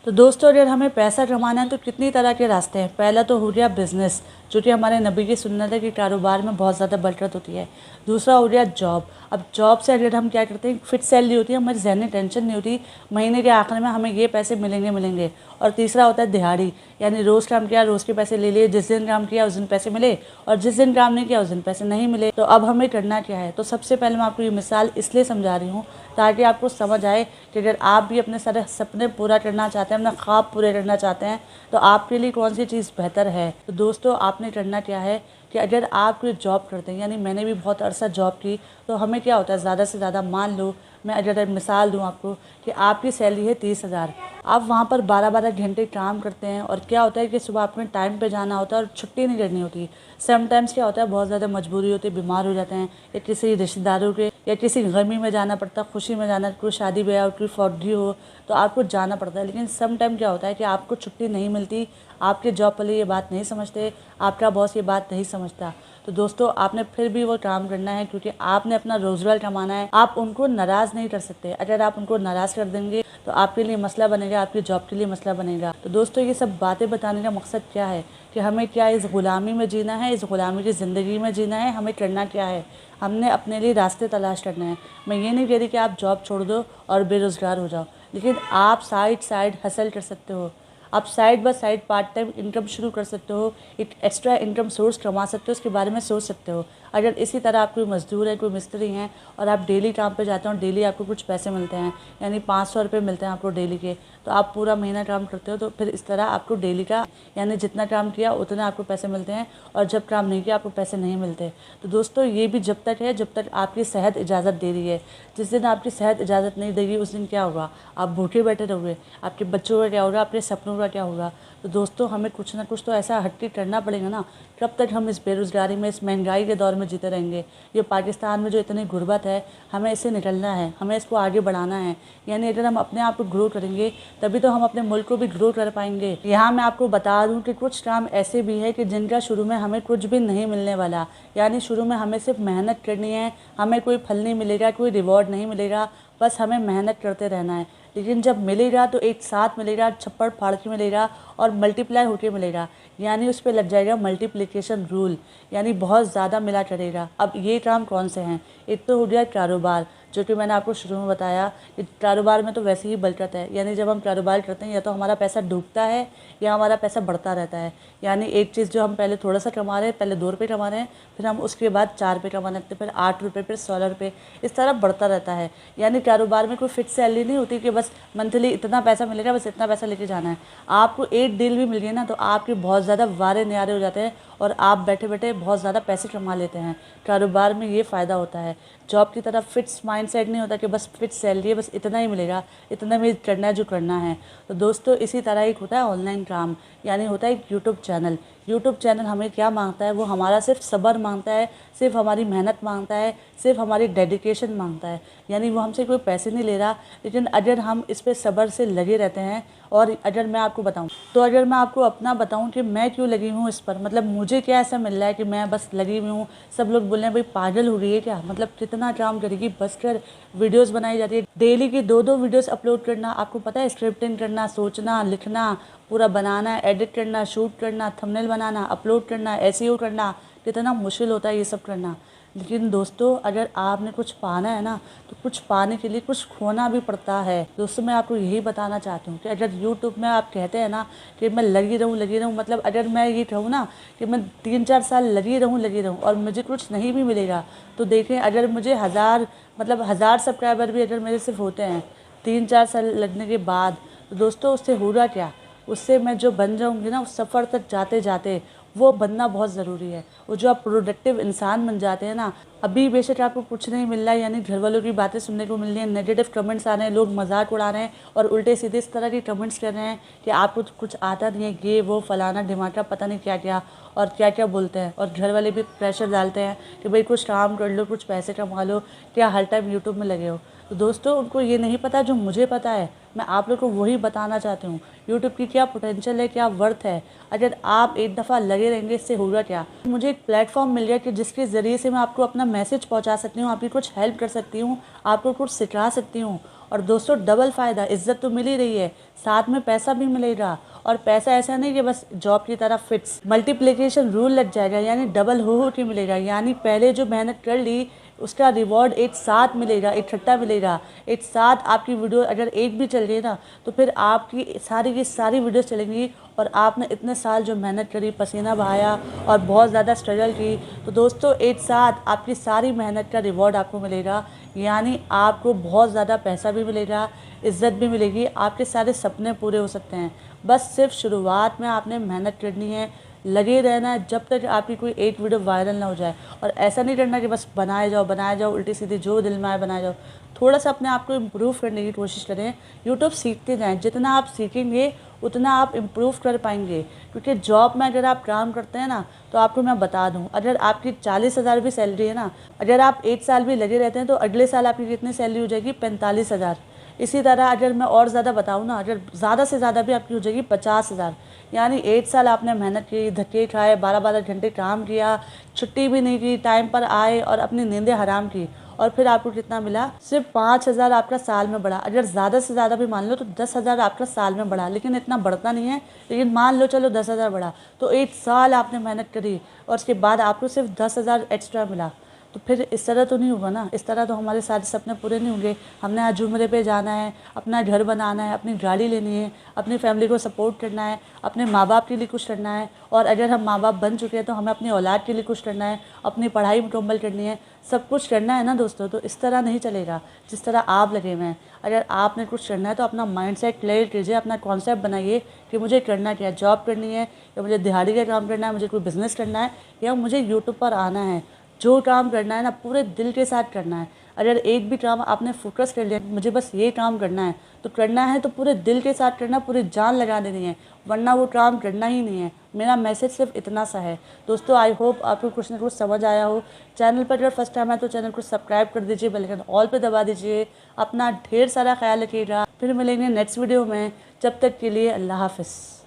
तो दोस्तों, अगर हमें पैसा कमाना है तो कितनी तरह के रास्ते हैं। पहला तो हो गया बिज़नेस, जो कि हमारे नबी की सुन्नत है कि कारोबार में बहुत ज़्यादा बरकत होती है। दूसरा हो गया जॉब। अब जॉब से अगर हम क्या करते हैं, फिक्स सैलरी होती है, हमारी ज़हनी टेंशन नहीं होती, महीने के आखिर में हमें ये पैसे मिलेंगे। और तीसरा होता है दिहाड़ी, यानी रोज़ काम किया रोज़ के पैसे ले लिए, जिस दिन काम किया उस दिन पैसे मिले, और जिस दिन काम नहीं किया उस दिन पैसे नहीं मिले। तो अब हमें करना क्या है? तो सबसे पहले मैं आपको ये मिसाल इसलिए समझा रही हूँ ताकि आपको समझ आए कि अगर आप भी अपने सारे सपने पूरा करना चाहते हैं, अपना ख्वाब पूरे करना चाहते हैं, तो आपके लिए कौन सी चीज़ बेहतर है। तो दोस्तों, आपने करना क्या है कि अगर आप कोई जॉब करते हैं, यानी मैंने भी बहुत अरसा जॉब की, तो हमें क्या होता है, ज़्यादा से ज़्यादा मान लो मैं अगर एक मिसाल दूं आपको कि आपकी सैलरी है 30,000, आप वहाँ पर 12-12 घंटे काम करते हैं, और क्या होता है कि सुबह आपने टाइम पे जाना होता है और छुट्टी नहीं करनी होती। समटाइम्स क्या होता है, बहुत ज़्यादा मजबूरी होती है, बीमार हो जाते हैं, या किसी रिश्तेदारों के या किसी गमी में जाना पड़ता, खुशी में जाना, कोई शादी ब्याह कोई फौजी हो तो आपको जाना पड़ता है। लेकिन सम टाइम क्या होता है कि आपको छुट्टी नहीं मिलती, आपके जॉब वाले ये बात नहीं समझते, आपका बॉस ये बात नहीं समझता। तो दोस्तों, आपने फिर भी वो काम करना है, क्योंकि आपने अपना रोज़गार कमाना है। आप उनको नाराज़ नहीं कर सकते। अगर आप उनको नाराज़ कर देंगे तो आपके लिए मसला बनेगा, आपकी जॉब के लिए मसला बनेगा। तो दोस्तों, ये सब बातें बताने का मकसद क्या है कि हमें क्या इस ग़ुलामी में जीना है, इस ग़ुलामी की ज़िंदगी में जीना है। हमें करना क्या है, हमने अपने लिए रास्ते तलाश करने हैं। मैं ये नहीं कह रही कि आप जॉब छोड़ दो और बेरोज़गार हो जाओ, लेकिन आप साइड हसल कर सकते हो। आप side by side part time income शुरू कर सकते हो, एक एक्स्ट्रा इनकम सोर्स कमा सकते हो, उसके बारे में सोच सकते हो। अगर इसी तरह आप कोई मज़दूर है, कोई मिस्त्री हैं, और आप डेली काम पे जाते हो, डेली आपको कुछ पैसे मिलते हैं, यानी 500 रुपये मिलते हैं आपको डेली के, तो आप पूरा महीना काम करते हो, तो फिर इस तरह आपको डेली का, यानी जितना काम किया उतने आपको पैसे मिलते हैं, और जब काम नहीं किया आपको पैसे नहीं मिलते। तो दोस्तों, ये भी जब तक है जब तक आपकी सेहत इजाज़त दे रही है। जिस दिन आपकी सेहत इजाज़त नहीं देगी उस दिन क्या होगा, आप भूखे बैठे रहोगे, आपके बच्चों का क्या होगा, अपने सपनों का क्या होगा। तो दोस्तों, हमें कुछ ना कुछ तो ऐसा हटके करना पड़ेगा ना। कब तक हम इस बेरोज़गारी में, इस महंगाई के दौर में जीते रहेंगे। ये पाकिस्तान में जो इतनी गुर्बत है, हमें इससे निकलना है, हमें इसको आगे बढ़ाना है। यानी अगर हम अपने आप को ग्रो करेंगे तभी तो हम अपने मुल्क को भी ग्रो कर पाएंगे। यहाँ मैं आपको बता दूँ कि कुछ काम ऐसे भी है कि जिनका शुरू में हमें कुछ भी नहीं मिलने वाला, यानी शुरू में हमें सिर्फ मेहनत करनी है, हमें कोई फल नहीं मिलेगा, कोई रिवॉर्ड नहीं मिलेगा, बस हमें मेहनत करते रहना है। लेकिन जब मिलेगा तो एक साथ मिलेगा, छप्पड़ फाड़ के मिलेगा और मल्टीप्लाई होके मिलेगा, यानी उस पर लग जाएगा मल्टीप्लिकेशन रूल, यानी बहुत ज़्यादा मिला करेगा। अब ये काम कौन से हैं? एक तो हो गया कारोबार, जो कि मैंने आपको शुरू में बताया कि कारोबार में तो वैसे ही बरकत है, यानी जब हम कारोबार करते हैं या तो हमारा पैसा डूबता है या हमारा पैसा बढ़ता रहता है। यानी एक चीज़ जो हम पहले थोड़ा सा कमा रहे हैं, पहले 2 रुपये कमा रहे हैं, फिर हम उसके बाद 4 रुपये कमाने लगते हैं, फिर 8 रुपये, फिर 16 रुपये, इस तरह बढ़ता रहता है। यानी कारोबार में कोई फिक्स सैलरी नहीं होती कि बस मंथली इतना पैसा मिलेगा, बस इतना पैसा लेके जाना है। आपको एक डील भी मिल गई ना तो आपके बहुत ज़्यादा वारे न्यारे हो जाते हैं और आप बैठे बैठे बहुत ज़्यादा पैसे कमा लेते हैं। कारोबार में ये फ़ायदा होता है। जॉब की तरह फिक्स माइंडसेट नहीं होता कि बस फिक्स सैलरी है, बस इतना ही मिलेगा, इतना में करना है जो करना है। तो दोस्तों, इसी तरह एक होता है ऑनलाइन काम, यानी होता है एक यूट्यूब चैनल। यूट्यूब चैनल हमें क्या मांगता है, वो हमारा सिर्फ सब्र मांगता है, सिर्फ हमारी मेहनत मांगता है, सिर्फ हमारी डेडिकेशन मांगता है। यानी वो हमसे कोई पैसे नहीं ले रहा, लेकिन अगर हम इस पर सब्र से लगे रहते हैं। और अगर मैं आपको बताऊं, तो अगर मैं आपको अपना बताऊं कि मैं क्यों लगी हूँ इस पर, मतलब मुझे क्या ऐसा मिल रहा है कि मैं बस लगी हुई हूँ। सब लोग बोल रहे हैं भाई पागल हो गई है क्या, मतलब कितना काम करेगी, बस कर। वीडियोस बनाई जाती है डेली की 2-2 वीडियोस अपलोड करना, आपको पता है स्क्रिप्टिंग करना, सोचना, लिखना, पूरा बनाना, एडिट करना, शूट करना, थंबनेल बनाना, अपलोड करना, एसईओ करना, कितना मुश्किल होता है ये सब करना। लेकिन दोस्तों, अगर आपने कुछ पाना है ना, तो कुछ पाने के लिए कुछ खोना भी पड़ता है। दोस्तों, मैं आपको यही बताना चाहती हूँ कि अगर यूट्यूब में आप कहते हैं ना कि मैं लगी रहूँ, मतलब अगर मैं ये कहूँ ना कि मैं 3-4 साल लगी रहूँ और मुझे कुछ नहीं भी मिलेगा, तो देखें, अगर मुझे 1000 सब्सक्राइबर भी अगर मेरे सिर्फ होते हैं 3-4 साल लगने के बाद, तो दोस्तों उससे होगा क्या, उससे मैं जो बन जाऊँगी ना उस सफ़र तक जाते जाते, वो बनना बहुत ज़रूरी है। वो जो आप प्रोडक्टिव इंसान बन जाते हैं ना, अभी बेशक आपको कुछ नहीं मिल रहा है, यानी घर वालों की बातें सुनने को मिल रही हैं, नेगेटिव कमेंट्स आ रहे हैं, लोग मजाक उड़ा रहे हैं और उल्टे सीधे इस तरह के कमेंट्स कर रहे हैं कि आपको कुछ आता नहीं है, ये वो फलाना ढिमाका, पता नहीं क्या क्या और क्या क्या बोलते हैं। और घर वाले भी प्रेशर डालते हैं कि भाई कुछ काम कर लो, कुछ पैसे कमा लो, क्या हर टाइम यूट्यूब में लगे हो। तो दोस्तों, उनको ये नहीं पता जो मुझे पता है। मैं आप लोग को वही बताना चाहती हूँ, यूट्यूब की क्या पोटेंशियल है, क्या वर्थ है। अगर आप एक दफ़ा लगे रहेंगे, इससे होगा क्या, मुझे एक प्लेटफॉर्म मिल गया कि जिसके ज़रिए से मैं आपको अपना मैसेज पहुँचा सकती हूँ, आपकी कुछ हेल्प कर सकती हूँ, आपको कुछ सिखा सकती हूँ। और दोस्तों डबल फ़ायदा, इज़्ज़त तो मिल ही रही है, साथ में पैसा भी मिलेगा। और पैसा ऐसा नहीं कि बस जॉब की तरह फिक्स, मल्टीप्लिकेशन रूल लग जाएगा, यानी डबल हो के मिलेगा। यानी पहले जो मेहनत कर ली उसका रिवॉर्ड एक साथ मिलेगा, इकट्ठा मिलेगा। एक साथ आपकी वीडियो अगर एक भी चल रही है ना, तो फिर आपकी सारी की सारी वीडियोस चलेंगी और आपने इतने साल जो मेहनत करी, पसीना बहाया और बहुत ज़्यादा स्ट्रगल की, तो दोस्तों एक साथ आपकी सारी मेहनत का रिवॉर्ड आपको मिलेगा। यानी आपको बहुत ज़्यादा पैसा भी मिलेगा, इज़्ज़त भी मिलेगी, आपके सारे सपने पूरे हो सकते हैं। बस सिर्फ शुरुआत में आपने मेहनत करनी है, लगे रहना है जब तक आपकी कोई एक वीडियो वायरल ना हो जाए। और ऐसा नहीं करना कि बस बनाए जाओ उल्टी सीधी जो दिल में आए बनाए जाओ। थोड़ा सा अपने आप को इम्प्रूव करने की कोशिश करें। यूट्यूब सीखते जाएं, जितना आप सीखेंगे उतना आप इम्प्रूव कर पाएंगे। क्योंकि जॉब में अगर आप काम करते हैं ना, तो आपको मैं बता दूं, अगर आपकी 40,000 भी सैलरी है ना, अगर आप 1 साल भी लगे रहते हैं तो अगले साल आपकी कितनी सैलरी हो जाएगी? 45,000। इसी तरह अगर मैं और ज़्यादा बताऊँ ना, अगर ज़्यादा से ज़्यादा भी आपकी हो जाएगी 50,000। यानी 1 साल आपने मेहनत की, धक्के खाए, 12-12 घंटे काम किया, छुट्टी भी नहीं की, टाइम पर आए और अपनी नींदें हराम की, और फिर आपको कितना मिला? सिर्फ 5,000 आपका साल में बढ़ा। अगर ज़्यादा से ज़्यादा भी मान लो तो 10,000 आपका साल में बढ़ा, लेकिन इतना बढ़ता नहीं है। लेकिन मान लो चलो 10,000 बढ़ा, तो 1 साल आपने मेहनत करी और उसके बाद आपको सिर्फ 10,000 एक्स्ट्रा मिला। तो फिर इस तरह तो नहीं होगा ना, इस तरह तो हमारे सारे सपने पूरे नहीं होंगे। हमने आज उम्रे पे जाना है, अपना घर बनाना है, अपनी गाड़ी लेनी है, अपनी फैमिली को सपोर्ट करना है, अपने माँ बाप के लिए कुछ करना है। और अगर हम माँ बाप बन चुके हैं तो हमें अपनी औलाद के लिए कुछ करना है, अपनी पढ़ाई मुकम्मल करनी है, सब कुछ करना है ना दोस्तों। तो इस तरह नहीं चलेगा जिस तरह आप लगे हुए हैं। अगर आपने कुछ करना है तो अपना माइंड सेट क्लियर कीजिए, अपना कॉन्सेप्ट बनाइए कि मुझे करना क्या है। जॉब करनी है, या मुझे दिहाड़ी का काम करना है, मुझे कोई बिज़नेस करना है, या मुझे यूट्यूब पर आना है। जो काम करना है ना, पूरे दिल के साथ करना है। अगर एक भी काम आपने फोकस कर लिया, मुझे बस ये काम करना है, तो करना है तो पूरे दिल के साथ करना, पूरी जान लगा देनी है, वरना वो काम करना ही नहीं है। मेरा मैसेज सिर्फ इतना सा है दोस्तों। आई होप आपको कुछ ना कुछ समझ आया हो। चैनल पर अगर फर्स्ट टाइम है तो चैनल को सब्सक्राइब कर दीजिए, बेल आइकन ऑल पे दबा दीजिए। अपना ढेर सारा ख्याल रखिएगा। फिर मिलेंगे नेक्स्ट वीडियो में, जब तक के लिए अल्लाह हाफ़िज़।